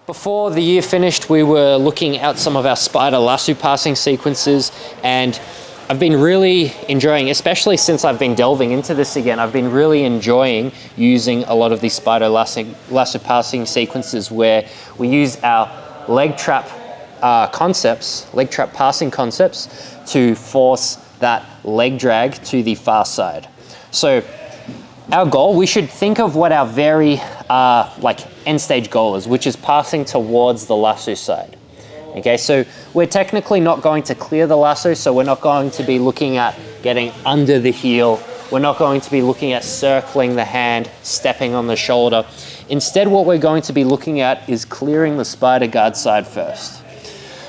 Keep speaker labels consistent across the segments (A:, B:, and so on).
A: Before the year finished, we were looking at some of our spider lasso passing sequences, and I've been really enjoying, especially since I've been delving into this again, I've been really enjoying using a lot of these spider lasso passing sequences where we use our leg trap passing concepts to force that leg drag to the far side. So our goal, we should think of what our very end stage goal is, which is passing towards the lasso side. Okay, so we're technically not going to clear the lasso, so we're not going to be looking at getting under the heel. We're not going to be looking at circling the hand, stepping on the shoulder. Instead, what we're going to be looking at is clearing the spider guard side first.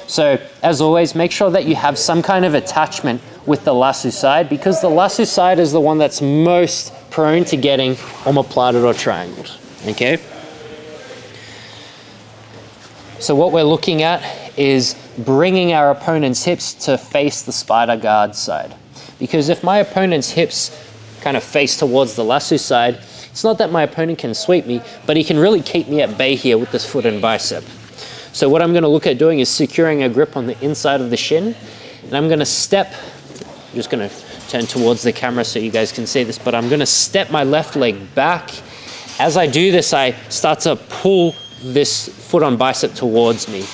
A: So as always, make sure that you have some kind of attachment with the lasso side, because the lasso side is the one that's most prone to getting omoplated or triangles, okay? So what we're looking at is bringing our opponent's hips to face the spider guard side. Because if my opponent's hips kind of face towards the lasso side, it's not that my opponent can sweep me, but he can really keep me at bay here with this foot and bicep. So what I'm gonna look at doing is securing a grip on the inside of the shin, and I'm gonna step, I'm just gonna turn towards the camera so you guys can see this, but I'm gonna step my left leg back. As I do this, I start to pull this foot on bicep towards me.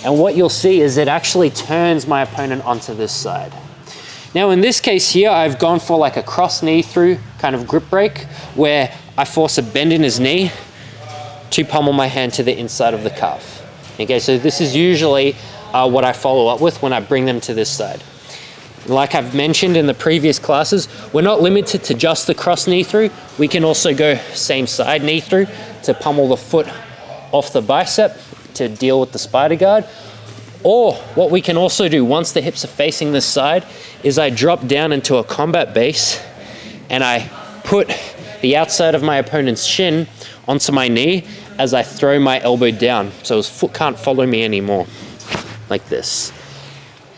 A: And what you'll see is it actually turns my opponent onto this side. Now in this case here, I've gone for like a cross knee through kind of grip break, where I force a bend in his knee to pummel my hand to the inside of the calf. Okay, so this is usually what I follow up with when I bring them to this side. Like I've mentioned in the previous classes, we're not limited to just the cross knee through. We can also go same side knee through to pummel the foot off the bicep to deal with the spider guard. Or what we can also do once the hips are facing this side is I drop down into a combat base and I put the outside of my opponent's shin onto my knee as I throw my elbow down, so his foot can't follow me anymore, like this.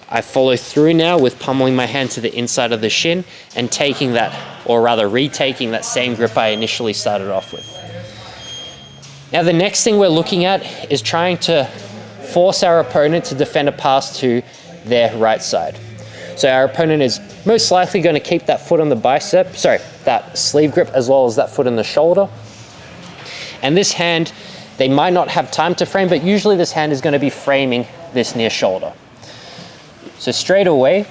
A: I follow through now with pummeling my hand to the inside of the shin and taking that, or rather retaking that same grip I initially started off with. Now the next thing we're looking at is trying to force our opponent to defend a pass to their right side. So our opponent is most likely going to keep that foot on the bicep, that sleeve grip, as well as that foot in the shoulder. And this hand, they might not have time to frame, but usually this hand is going to be framing this near shoulder. So straight away,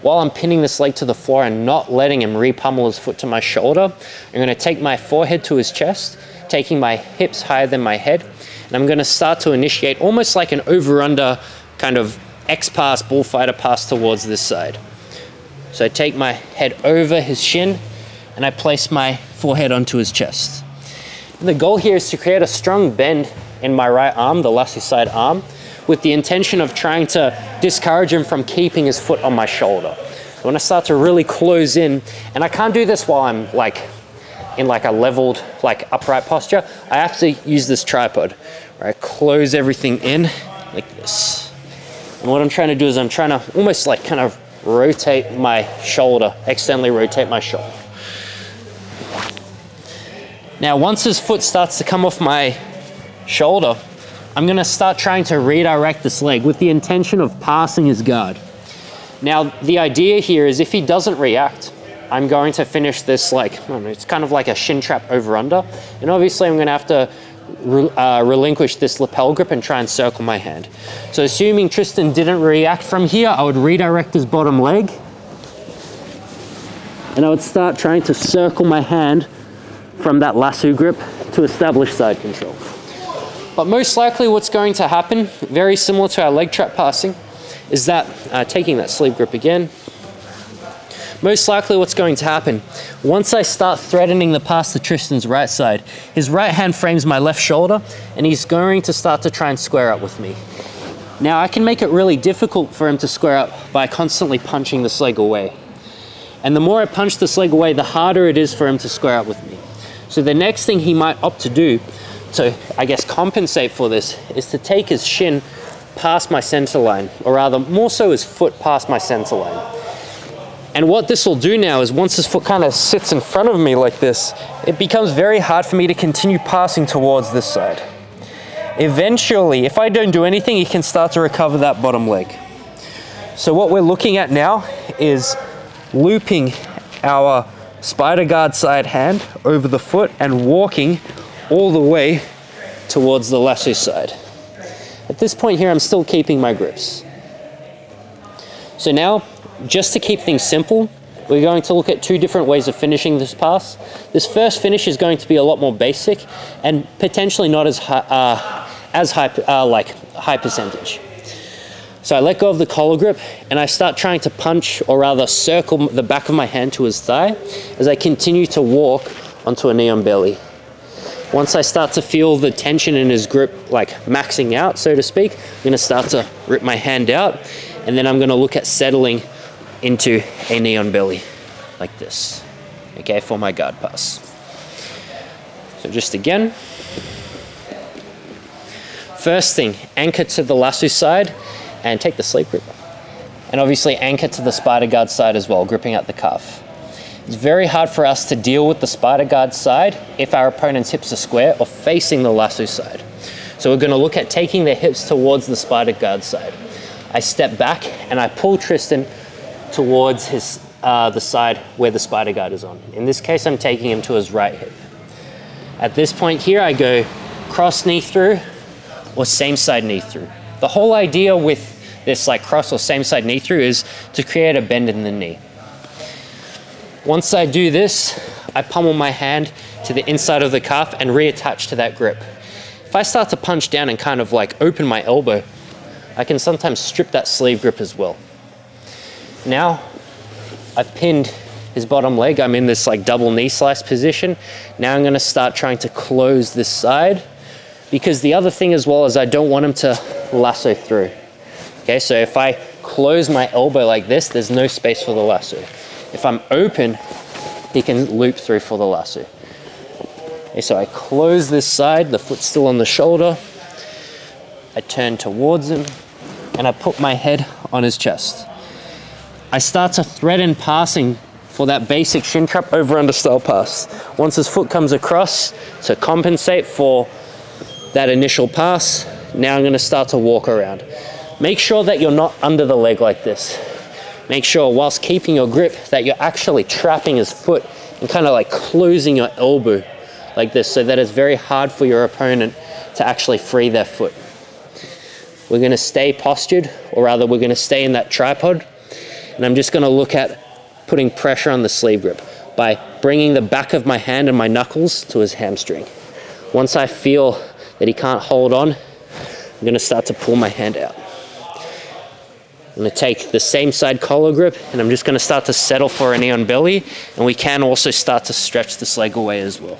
A: while I'm pinning this leg to the floor and not letting him re-pummel his foot to my shoulder, I'm going to take my forehead to his chest, taking my hips higher than my head, and I'm going to start to initiate almost like an over-under kind of X-pass, bullfighter pass towards this side. So I take my head over his shin and I place my forehead onto his chest. And the goal here is to create a strong bend in my right arm, the lasso side arm, with the intention of trying to discourage him from keeping his foot on my shoulder. So when I start to really close in, and I can't do this while I'm in a leveled, upright posture, I have to use this tripod, where I close everything in like this. And what I'm trying to do is I'm trying to almost kind of rotate my shoulder, externally rotate my shoulder. Now, once his foot starts to come off my shoulder, I'm gonna start trying to redirect this leg with the intention of passing his guard. Now, the idea here is if he doesn't react, I'm going to finish this it's kind of like a shin trap over under. And obviously I'm gonna have to relinquish this lapel grip and try and circle my hand. So assuming Tristan didn't react from here, I would redirect his bottom leg and I would start trying to circle my hand from that lasso grip to establish side control. But most likely what's going to happen, very similar to our leg trap passing, is that, taking that sleeve grip again, most likely what's going to happen, once I start threatening the pass to Tristan's right side, his right hand frames my left shoulder and he's going to start to try and square up with me. Now I can make it really difficult for him to square up by constantly punching this leg away. And the more I punch this leg away, the harder it is for him to square up with me. So the next thing he might opt to do to, I guess, compensate for this is to take his shin past my center line, or rather more so his foot past my center line. And what this will do now is once his foot kind of sits in front of me like this, it becomes very hard for me to continue passing towards this side. Eventually, if I don't do anything, he can start to recover that bottom leg. So what we're looking at now is looping our spider guard side hand over the foot and walking all the way towards the lasso side. At this point here, I'm still keeping my grips. So now, just to keep things simple, we're going to look at two different ways of finishing this pass. This first finish is going to be a lot more basic and potentially not as high percentage. So I let go of the collar grip and I start trying to punch, or rather circle the back of my hand to his thigh as I continue to walk onto a knee on belly. Once I start to feel the tension in his grip like maxing out, so to speak, I'm gonna start to rip my hand out, and then I'm gonna look at settling into a knee on belly like this, okay, for my guard pass. So just again, first thing, anchor to the lasso side and take the sleeve grip. And obviously anchor to the spider guard side as well, gripping at the calf. It's very hard for us to deal with the spider guard side if our opponent's hips are square or facing the lasso side. So we're gonna look at taking the hips towards the spider guard side. I step back and I pull Tristan towards his, the side where the spider guard is on. In this case, I'm taking him to his right hip. At this point here, I go cross knee through or same side knee through. The whole idea with this like cross or same side knee through is to create a bend in the knee. Once I do this, I pummel my hand to the inside of the calf and reattach to that grip. If I start to punch down and kind of like open my elbow, I can sometimes strip that sleeve grip as well. Now, I've pinned his bottom leg. I'm in this like double knee slice position. Now I'm gonna start trying to close this side, because the other thing as well is I don't want him to lasso through. Okay, so if I close my elbow like this, there's no space for the lasso. If I'm open, he can loop through for the lasso. Okay, so I close this side, the foot's still on the shoulder. I turn towards him and I put my head on his chest. I start to threaten passing for that basic shin trap over under style pass. Once his foot comes across to compensate for that initial pass, now I'm gonna start to walk around. Make sure that you're not under the leg like this. Make sure whilst keeping your grip that you're actually trapping his foot and kind of like closing your elbow like this, so that it's very hard for your opponent to actually free their foot. We're gonna stay postured, or rather we're gonna stay in that tripod, and I'm just gonna look at putting pressure on the sleeve grip by bringing the back of my hand and my knuckles to his hamstring. Once I feel that he can't hold on, I'm gonna start to pull my hand out. I'm gonna take the same side collar grip and I'm just gonna start to settle for a knee on belly, and we can also start to stretch this leg away as well.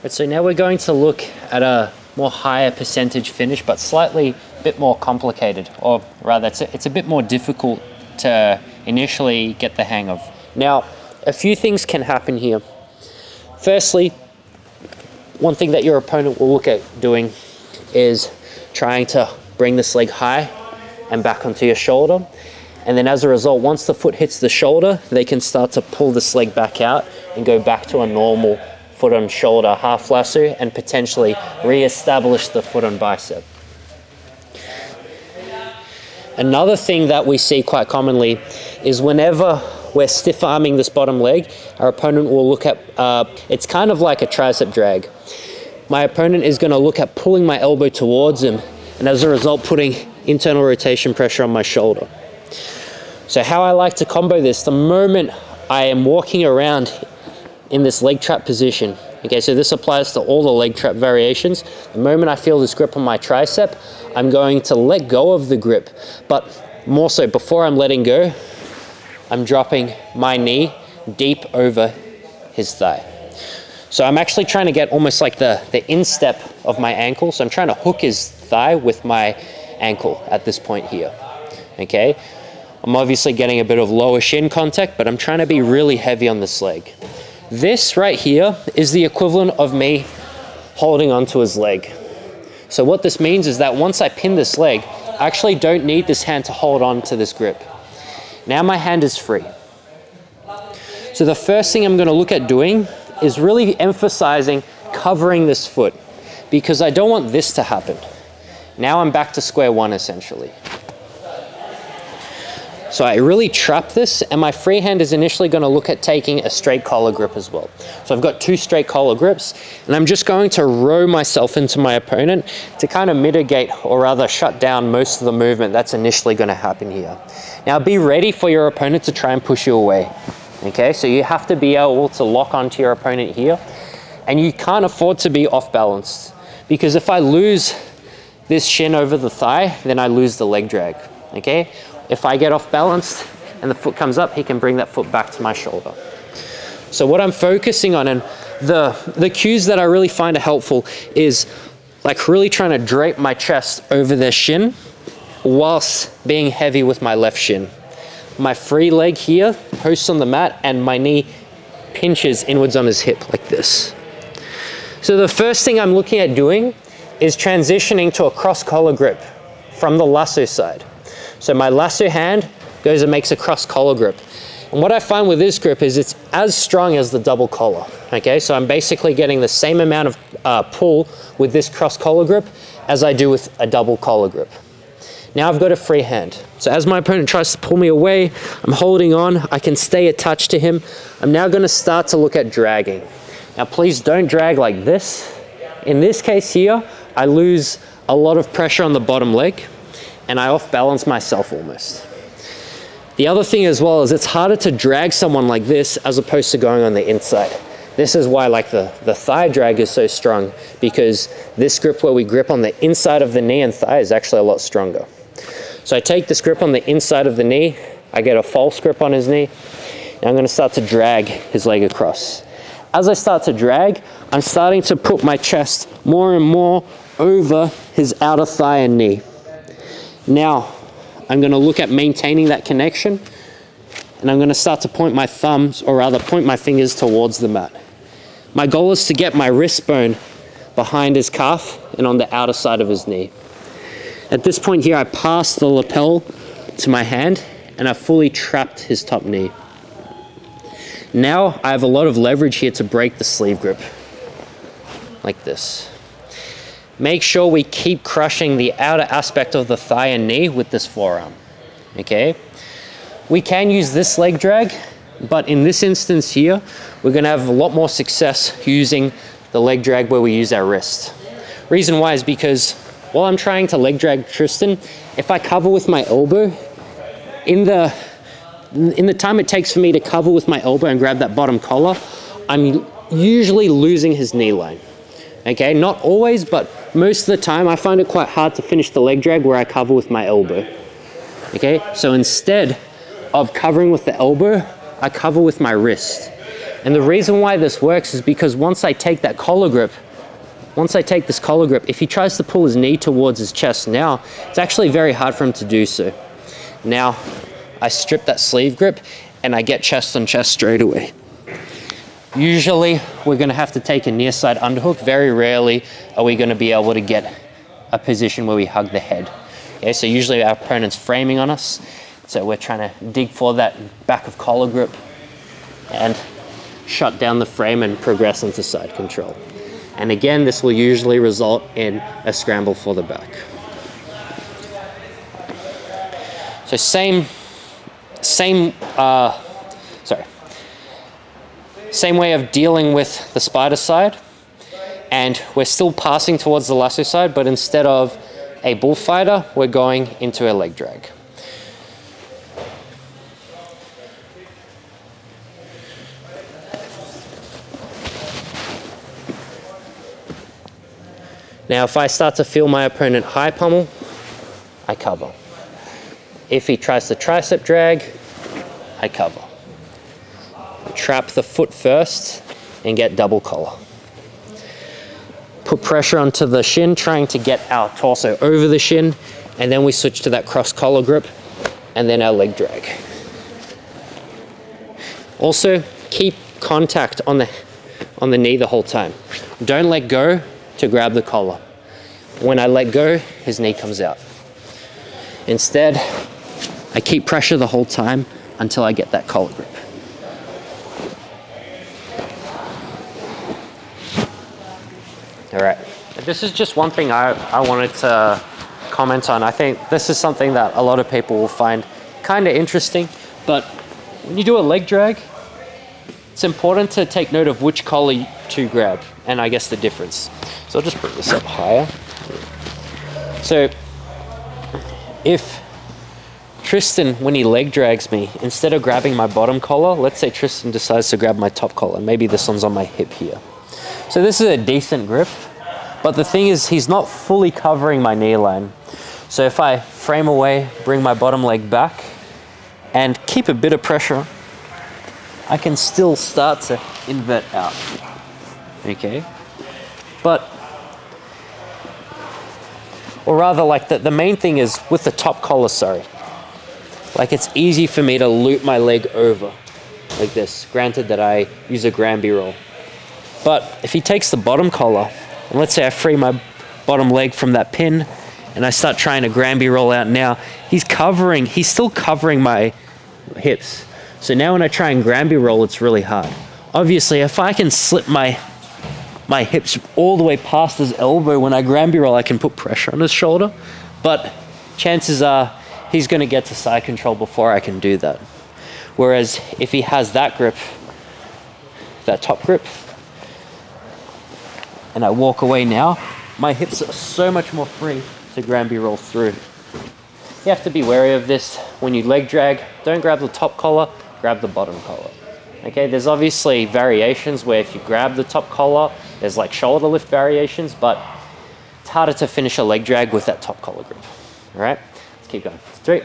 A: Right, so now we're going to look at a more higher percentage finish, but slightly a bit more complicated, or rather it's a bit more difficult to initially get the hang of. Now, a few things can happen here. Firstly, one thing that your opponent will look at doing is trying to bring this leg high and back onto your shoulder. And then as a result, once the foot hits the shoulder, they can start to pull this leg back out and go back to a normal foot on shoulder half lasso and potentially re-establish the foot on bicep. Another thing that we see quite commonly is whenever we're stiff arming this bottom leg, our opponent will look at, it's kind of like a tricep drag. My opponent is going to look at pulling my elbow towards him, and as a result putting internal rotation pressure on my shoulder. So how I like to combo this, the moment I am walking around in this leg trap position, okay, so this applies to all the leg trap variations. The moment I feel this grip on my tricep, I'm going to let go of the grip, but more so before I'm letting go, I'm dropping my knee deep over his thigh. So I'm actually trying to get almost like the instep of my ankle. So I'm trying to hook his thigh with my ankle at this point here, okay? I'm obviously getting a bit of lower shin contact, but I'm trying to be really heavy on this leg. This right here is the equivalent of me holding onto his leg. So what this means is that once I pin this leg, I actually don't need this hand to hold on to this grip. Now my hand is free. So the first thing I'm going to look at doing is really emphasizing covering this foot. because I don't want this to happen. Now I'm back to square one essentially. So I really trap this, and my free hand is initially going to look at taking a straight collar grip as well. So I've got 2 straight collar grips, and I'm just going to row myself into my opponent to kind of mitigate, or rather shut down, most of the movement that's initially going to happen here. Now be ready for your opponent to try and push you away. Okay, so you have to be able to lock onto your opponent here, and you can't afford to be off balanced, because if I lose this shin over the thigh, then I lose the leg drag. Okay. If I get off balanced and the foot comes up, he can bring that foot back to my shoulder. So what I'm focusing on, and the cues that I really find are helpful, is like really trying to drape my chest over their shin whilst being heavy with my left shin. My free leg here posts on the mat, and my knee pinches inwards on his hip like this. So the first thing I'm looking at doing is transitioning to a cross collar grip from the lasso side. So my lasso hand goes and makes a cross collar grip. And what I find with this grip is it's as strong as the double collar. Okay, so I'm basically getting the same amount of pull with this cross collar grip as I do with a double collar grip. Now I've got a free hand. So as my opponent tries to pull me away, I'm holding on, I can stay attached to him. I'm now going to start to look at dragging. Now please don't drag like this. In this case here, I lose a lot of pressure on the bottom leg, and I off balance myself almost. The other thing as well is it's harder to drag someone like this as opposed to going on the inside. This is why like the thigh drag is so strong, because this grip where we grip on the inside of the knee and thigh is actually a lot stronger. So I take this grip on the inside of the knee, I get a false grip on his knee, and I'm going to start to drag his leg across. As I start to drag, I'm starting to put my chest more and more over his outer thigh and knee. Now, I'm going to look at maintaining that connection, and I'm going to start to point my thumbs, or rather point my fingers towards the mat. My goal is to get my wrist bone behind his calf and on the outer side of his knee. At this point here, I pass the lapel to my hand, and I've fully trapped his top knee. Now I have a lot of leverage here to break the sleeve grip, like this. Make sure we keep crushing the outer aspect of the thigh and knee with this forearm, okay? We can use this leg drag, but in this instance here, we're gonna have a lot more success using the leg drag where we use our wrist. Reason why is because while I'm trying to leg drag Tristan, if I cover with my elbow, in the time it takes for me to cover with my elbow and grab that bottom collar, I'm usually losing his knee line. Okay, not always, but most of the time I find it quite hard to finish the leg drag where I cover with my elbow. Okay, so instead of covering with the elbow, I cover with my wrist. And the reason why this works is because once I take that collar grip, if he tries to pull his knee towards his chest now, it's actually very hard for him to do so. Now, I strip that sleeve grip and I get chest on chest straight away. Usually, we're going to have to take a near side underhook. Very rarely are we going to be able to get a position where we hug the head. Okay, so usually our opponent's framing on us. So we're trying to dig for that back of collar grip and shut down the frame and progress into side control. And again, this will usually result in a scramble for the back. So same way of dealing with the spider side, and we're still passing towards the lasso side, but instead of a bullfighter, we're going into a leg drag. Now, if I start to feel my opponent high pummel, I cover. If he tries to tricep drag, I cover. Trap the foot first and get double collar. Put pressure onto the shin, trying to get our torso over the shin, and then we switch to that cross collar grip and then our leg drag. Also, keep contact on the knee the whole time. Don't let go to grab the collar. When I let go, his knee comes out. Instead, I keep pressure the whole time until I get that collar grip. All right, This is just one thing I wanted to comment on. I think this is something that a lot of people will find kind of interesting, but when you do a leg drag, it's important to take note of which collar to grab, and I guess the difference. So I'll just bring this up higher. So if Tristan, when he leg drags me, instead of grabbing my bottom collar, let's say Tristan decides to grab my top collar. Maybe this one's on my hip here. So this is a decent grip, but the thing is he's not fully covering my knee line. So if I frame away, bring my bottom leg back, and keep a bit of pressure, I can still start to invert out, okay? But, or rather like the main thing is with the top collar, sorry. Like it's easy for me to loop my leg over like this, granted that I use a Granby roll. But if he takes the bottom collar, and let's say I free my bottom leg from that pin, and I start trying to Granby roll out now, he's still covering my hips. So now when I try and Granby roll, it's really hard. Obviously, if I can slip my hips all the way past his elbow when I Granby roll, I can put pressure on his shoulder. But chances are he's gonna get to side control before I can do that. Whereas if he has that grip, that top grip, and I walk away now, my hips are so much more free to Granby roll through. You have to be wary of this when you leg drag. Don't grab the top collar, grab the bottom collar. Okay, there's obviously variations where if you grab the top collar, there's like shoulder lift variations, but it's harder to finish a leg drag with that top collar grip. All right, let's keep going. 3.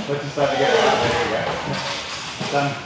B: Let's just start to get it out. There you go. Done.